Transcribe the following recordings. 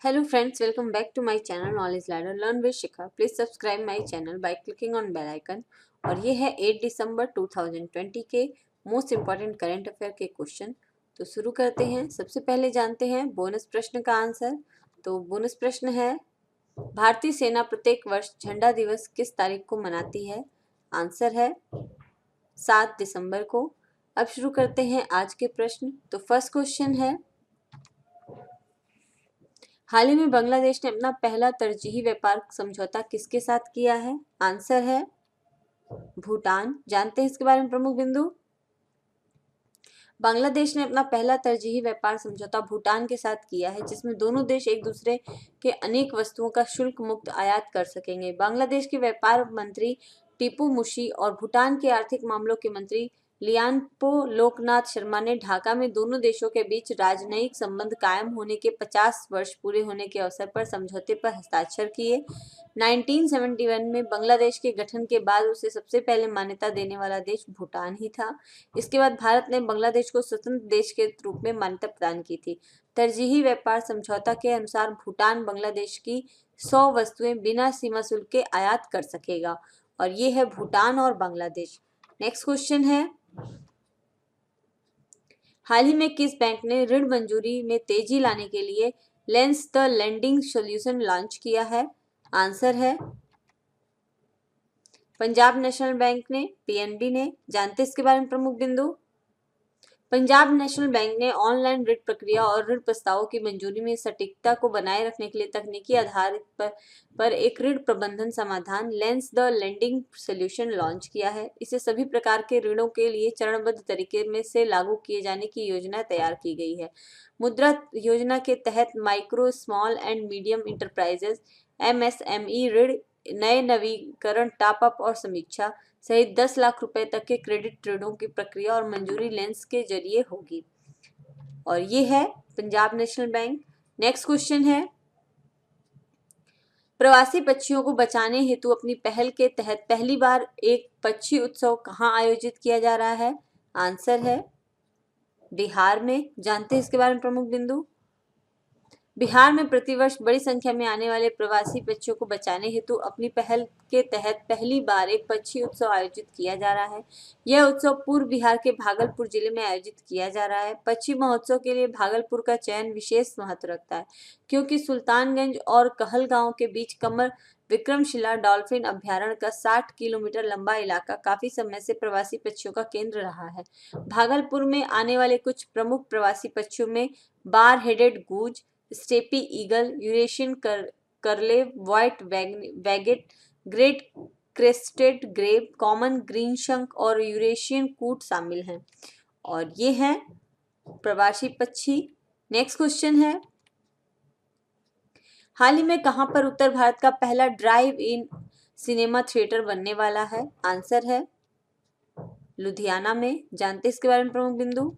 Hello friends, welcome back to my channel Knowledge Ladder Learn with Shikha. Please subscribe my channel by clicking on bell icon. और ये है 8 दिसंबर 2020 के most important current affair के question. तो शुरू करते हैं। सबसे पहले जानते हैं बोनस प्रश्न का आंसर। तो बोनस प्रश्न है, भारतीय सेना प्रत्येक वर्ष झंडा दिवस किस तारीख को मनाती है? आंसर है 7 दिसंबर को। अब शुरू करते हैं आज के प्रश्न। तो फर्स्ट क्वेश्चन है, हाल ही में बांग्लादेश ने अपना पहला तरजीही व्यापार समझौता किसके साथ किया है? आंसर है भूटान। जानते हैं इसके बारे में प्रमुख बिंदु। बांग्लादेश ने अपना पहला तरजीही व्यापार समझौता भूटान के साथ किया है, जिसमें दोनों देश एक दूसरे के अनेक वस्तुओं का शुल्क मुक्त आयात कर सकेंगे। बांग्लादेश के व्यापार मंत्री टीपू मुशी और भूटान के आर्थिक मामलों के मंत्री लियानपो लोकनाथ शर्मा ने ढाका में दोनों देशों के बीच राजनयिक संबंध कायम होने के 50 वर्ष पूरे होने के अवसर पर समझौते पर हस्ताक्षर किए। 1971 में बांग्लादेश के गठन के बाद उसे सबसे पहले मान्यता देने वाला देश भूटान ही था। इसके बाद भारत ने बांग्लादेश को स्वतंत्र देश के रूप में मान्यता प्रदान की थी। तरजीही व्यापार समझौता के अनुसार भूटान बांग्लादेश की 100 वस्तुएं बिना सीमा शुल्क के आयात कर सकेगा। और ये है भूटान और बांग्लादेश। नेक्स्ट क्वेश्चन है, हाल ही में किस बैंक ने ऋण मंजूरी में तेजी लाने के लिए lens the lending solution launch किया है? आंसर है पंजाब नेशनल बैंक ने, पीएनबी ने। जानते इसके बारे में प्रमुख बिंदु। पंजाब नेशनल बैंक ने ऑनलाइन ऋण प्रक्रिया और ऋण प्रस्तावों की मंजूरी में सटीकता को बनाए रखने के लिए तकनीकी आधार पर एक ऋण प्रबंधन समाधान lens the lending solution launch किया है। इसे सभी प्रकार के ऋणों के लिए चरणबद्ध तरीके में से लागू किए जाने की योजना तैयार की गई है। मुद्रा योजना के तहत micro, small and medium enterprises MSME ऋण, नए नवीकरण, टॉप अप और समीक्षा सहित 10 लाख रुपए तक के क्रेडिट ऋणों की प्रक्रिया और मंजूरी लेंस के जरिए होगी। और ये है Punjab national bank. Next question है, प्रवासी पक्षियों को बचाने हेतु अपनी पहल के तहत पहली बार एक पक्षी उत्सव कहाँ आयोजित किया जा रहा है? आंसर है बिहार में। जानते हैं इसके बारे में प्रमुख बिंदु। बिहार में प्रतिवर्ष बड़ी संख्या में आने वाले प्रवासी पक्षियों को बचाने हेतु अपनी पहल के तहत पहली बार एक पक्षी उत्सव आयोजित किया जा रहा है। यह उत्सव पूर्व बिहार के भागलपुर जिले में आयोजित किया जा रहा है। पक्षी महोत्सव के लिए भागलपुर का चयन विशेष महत्व रखता है, क्योंकि सुल्तानगंज और कहलगांव के बीच कमर विक्रमशिला डॉल्फिन अभ्यारण्य का 60 किलोमीटर लंबा इलाका काफी समय से प्रवासी पक्षियों का केंद्र रहा है। भागलपुर में आने वाले कुछ प्रमुख प्रवासी पक्षियों में bar headed goose, steppe eagle, Eurasian curlew, white wagtail, great crested grebe, common greenshank और यूरेशियन कूट शामिल हैं। और ये हैं प्रवासी पक्षी। नेक्स्ट क्वेश्चन है, हाल ही में कहां पर उत्तर भारत का पहला ड्राइव इन सिनेमा थिएटर बनने वाला है? आंसर है लुधियाना में। जानते इसके बारे में प्रमुख बिंदु।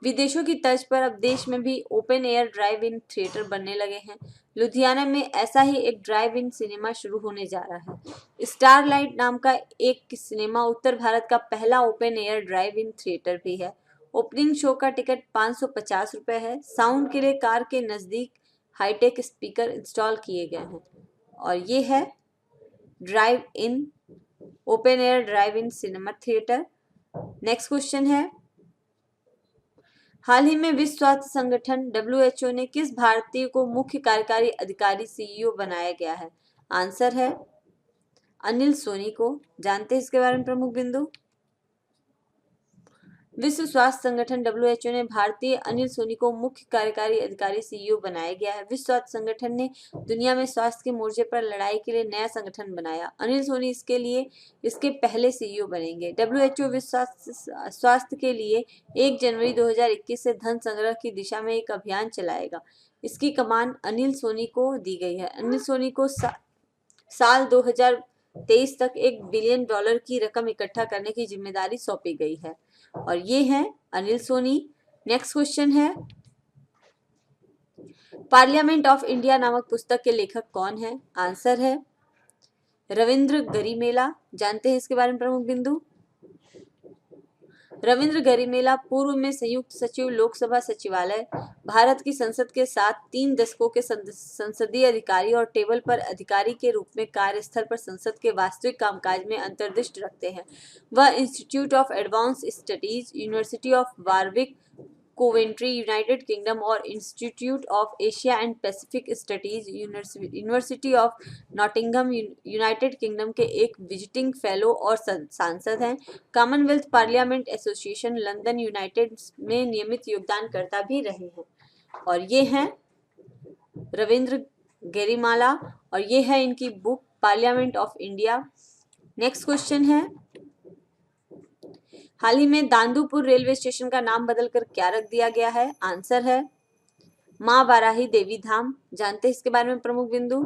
विदेशों की तर्ज पर अब देश में भी open air drive in theatre बनने लगे हैं। लुधियाना में ऐसा ही एक ड्राइव इन सिनेमा शुरू होने जा रहा है। स्टारलाइट नाम का एक सिनेमा उत्तर भारत का पहला open air drive in theatre भी है। ओपनिंग शो का टिकट 550 रुपए है। साउंड के लिए कार के नजदीक हाईटेक स्पीकर इंस्टॉल किए गए हैं। और ये है drive in, open air drive in cinema theatre. Next question है, हाल ही में विश्व स्वास्थ्य संगठन WHO ने किस भारतीय को मुख्य कार्यकारी अधिकारी CEO बनाया गया है? आंसर है अनिल सोनी को। जानते हैं इसके बारे में प्रमुख बिंदु। विश्व स्वास्थ्य संगठन WHO ने भारतीय अनिल सोनी को मुख्य कार्यकारी अधिकारी CEO बनाया गया है। विश्व स्वास्थ्य संगठन ने दुनिया में स्वास्थ्य के मोर्चे पर लड़ाई के लिए नया संगठन बनाया। अनिल सोनी इसके पहले CEO बनेंगे। WHO विश्व स्वास्थ्य के लिए 1 जनवरी 2021 से धन संग्रह की दिशा में एक अभियान चलाएगा। इसकी कमान अनिल सोनी को दी गई है। अनिल सोनी को साल 2023 तक $1 बिलियन की रकम इकट्ठा करने की जिम्मेदारी सौंपी गई है। और ये हैं अनिल सोनी। नेक्स्ट क्वेश्चन है, पार्लियामेंट ऑफ इंडिया नामक पुस्तक के लेखक कौन है? आंसर है रविंद्र गरिमेला। जानते हैं इसके बारे में प्रमुख बिंदु। रविंद्र गरिमेला पूर्व में संयुक्त सचिव लोकसभा सचिवालय, भारत की संसद के साथ 3 दशकों के संसदीय अधिकारी और टेबल पर अधिकारी के रूप में कार्यस्थल पर संसद के वास्तविक कामकाज में अंतर्दृष्टि रखते हैं। वह Institute of Advance Studies, University of Warwick, Coventry, United Kingdom और Institute of Asia and Pacific Studies, University of Nottingham, United Kingdom के एक विजिटिंग फेलो और सांसद हैं। Commonwealth Parliament Association London, United में नियमित योगदानकर्ता भी रहे हैं। और ये हैं रविंद्र गेरीमाला और ये है इनकी book parliament of India. Next question है, हाल ही में दांदूपुर रेलवे स्टेशन का नाम बदलकर क्या रख दिया गया है? आंसर है मां वाराही देवी धाम। जानते हैं इसके बारे में प्रमुख बिंदु।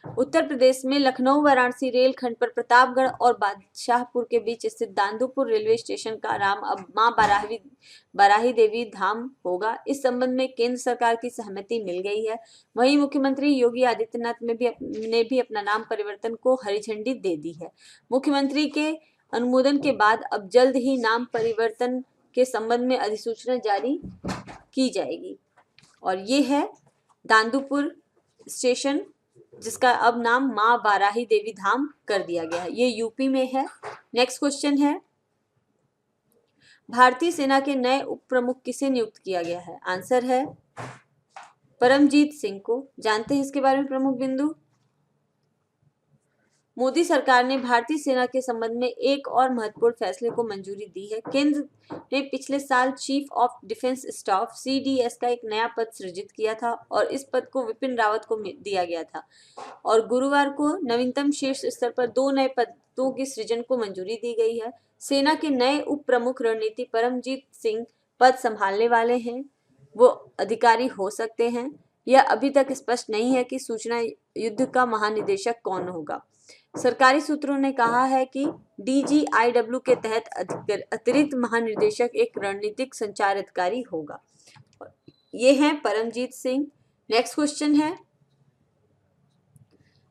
उत्तर प्रदेश में लखनऊ वाराणसी रेलखंड पर प्रतापगढ़ और बादशाहपुर के बीच स्थित दांदूपुर रेलवे स्टेशन का नाम अब मां वाराही देवी धाम होगा। इस संबंध में केंद्र सरकार की सहमति मिल गई है। वहीं मुख्यमंत्री योगी आदित्यनाथ ने भी अपना नाम परिवर्तन को हरी झंडी दे दी है। मुख्यमंत्री के अनुमोदन के बाद अब जल्द ही नाम परिवर्तन के संबंध में अधिसूचना जारी की जाएगी। और ये है दांदूपुर स्टेशन, जिसका अब नाम मां वाराही देवी धाम कर दिया गया है। ये यूपी में है। नेक्स्ट क्वेश्चन है, भारतीय सेना के नए उप प्रमुख किसे नियुक्त किया गया है? आंसर है परमजीत सिंह को। जानते हैं इसके बारे में प्रमुख बिंदु। मोदी सरकार ने भारतीय सेना के संबंध में एक और महत्वपूर्ण फैसले को मंजूरी दी है। केंद्र ने पिछले साल chief of defence staff (CDS) का एक नया पद सृजित किया था और इस पद को विपिन रावत को दिया गया था। और गुरुवार को नवीनतम शीर्ष स्तर पर 2 नए पदों के सृजन को मंजूरी दी गई है। सेना के नए उप प्रमुख रणनीति परमजीत सिंह पद संभालने वाले हैं। वो अधिकारी हो सकते हैं। यह अभी तक स्पष्ट नहीं है कि सूचना युद्ध का महानिदेशक कौन होगा। सरकारी सूत्रों ने कहा है कि DGIW के तहत अतिरिक्त महानिदेशक एक रणनीतिक संचार अधिकारी होगा। ये हैं परमजीत सिंह। नेक्स्ट क्वेश्चन है,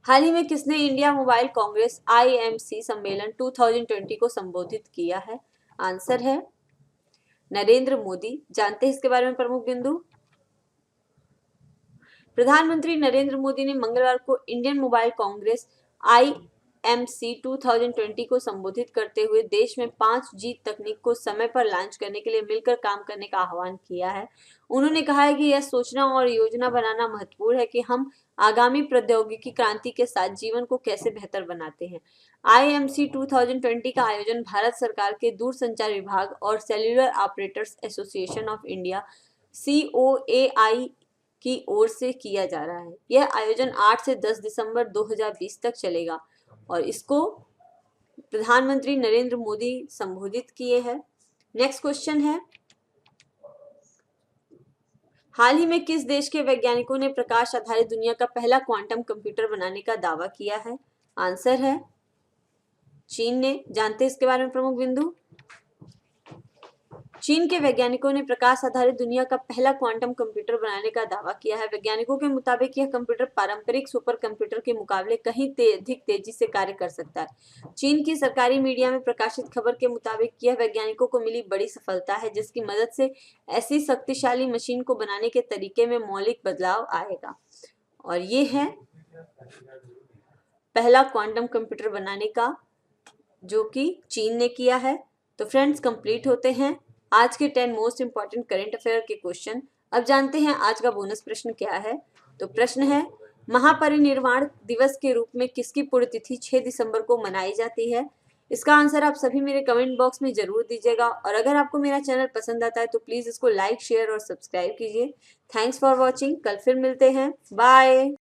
हाल ही में किसने इंडिया मोबाइल कांग्रेस IMC सम्मेलन 2020 को संबोधित किया है? आंसर है नरेंद्र मोदी। जानते हैं इसके बारे में प्रमुख बिंदु। प्रधानमंत्री नरेंद्र मोदी ने मंगलवार को इंडियन मोबाइल कांग्रेस IMC 2020 को संबोधित करते हुए देश में 5G तकनीक को समय पर लॉन्च करने के लिए मिलकर काम करने का आह्वान किया है। उन्होंने कहा है कि यह सोचना और योजना बनाना महत्वपूर्ण है कि हम आगामी प्रौद्योगिकी क्रांति के साथ जीवन को कैसे बेहतर बनाते हैं। IMC 2020 का आयोजन भारत सरकार के दूरसंचार विभाग और cellular operators association of India COAI की ओर से किया जा रहा है। यह आयोजन 8 से 10 दिसंबर 2020 तक चलेगा और इसको प्रधानमंत्री नरेंद्र मोदी संबोधित किए हैं। नेक्स्ट क्वेश्चन है, हाल ही में किस देश के वैज्ञानिकों ने प्रकाश आधारित दुनिया का पहला क्वांटम कंप्यूटर बनाने का दावा किया है? आंसर है चीन ने। जानते हैं इसके बारे में प्रमुख बिंदु। चीन के वैज्ञानिकों ने प्रकाश आधारित दुनिया का पहला क्वांटम कंप्यूटर बनाने का दावा किया है। वैज्ञानिकों के मुताबिक यह कंप्यूटर पारंपरिक सुपर कंप्यूटर के मुकाबले कहीं अधिक तेजी से कार्य कर सकता है। चीन की सरकारी मीडिया में प्रकाशित खबर के मुताबिक यह वैज्ञानिकों को मिली बड़ी सफलता है, जिसकी मदद से ऐसी शक्तिशाली मशीन को बनाने के तरीके में मौलिक बदलाव आएगा। और ये है पहला क्वांटम कंप्यूटर बनाने का, जो कि चीन ने किया है। तो फ्रेंड्स, कंप्लीट होते हैं आज के 10 मोस्ट इंपॉर्टेंट करंट अफेयर के क्वेश्चन। अब जानते हैं आज का बोनस प्रश्न क्या है। तो प्रश्न है, महापरिनिर्वाण दिवस के रूप में किसकी पुण्यतिथि 6 दिसंबर को मनाई जाती है? इसका आंसर आप सभी मेरे कमेंट बॉक्स में जरूर दीजिएगा। और अगर आपको मेरा चैनल पसंद आता है तो प्लीज इसको लाइक, शेयर और सब्सक्राइब कीजिए। Thanks for watching. कल फिर मिलते हैं। बाय।